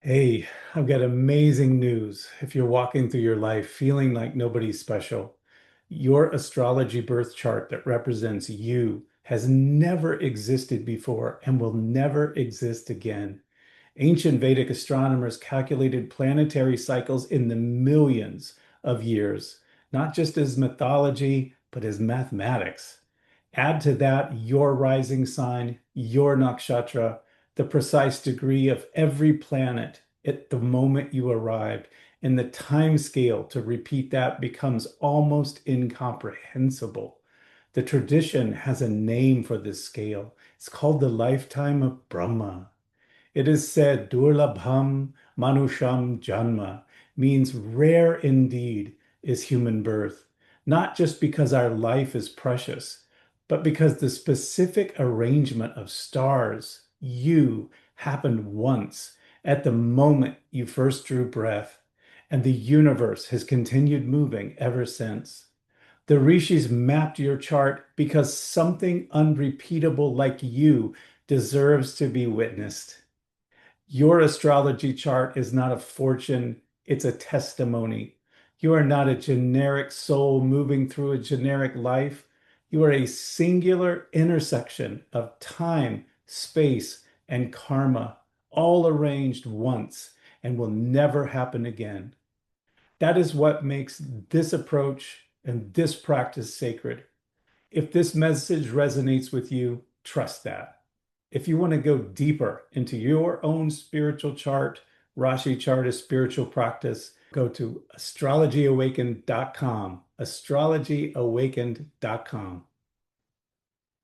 Hey, I've got amazing news. If you're walking through your life feeling like nobody's special, your astrology birth chart that represents you has never existed before and will never exist again. Ancient Vedic astronomers calculated planetary cycles in the millions of years, not just as mythology, but as mathematics. Add to that your rising sign, your nakshatra, the precise degree of every planet at the moment you arrived, and the time scale to repeat that becomes almost incomprehensible. The tradition has a name for this scale. It's called the lifetime of Brahma. It is said Durlabham Manusham Janma means rare indeed is human birth, not just because our life is precious, but because the specific arrangement of stars, you, happened once at the moment you first drew breath, and the universe has continued moving ever since. The rishis mapped your chart because something unrepeatable like you deserves to be witnessed. Your astrology chart is not a fortune, it's a testimony. You are not a generic soul moving through a generic life. You are a singular intersection of time, space, and karma, all arranged once and will never happen again. That is what makes this approach and this practice sacred. If this message resonates with you, trust that. If you want to go deeper into your own spiritual chart, Rashi chart is spiritual practice, go to astrologyawakened.com, astrologyawakened.com.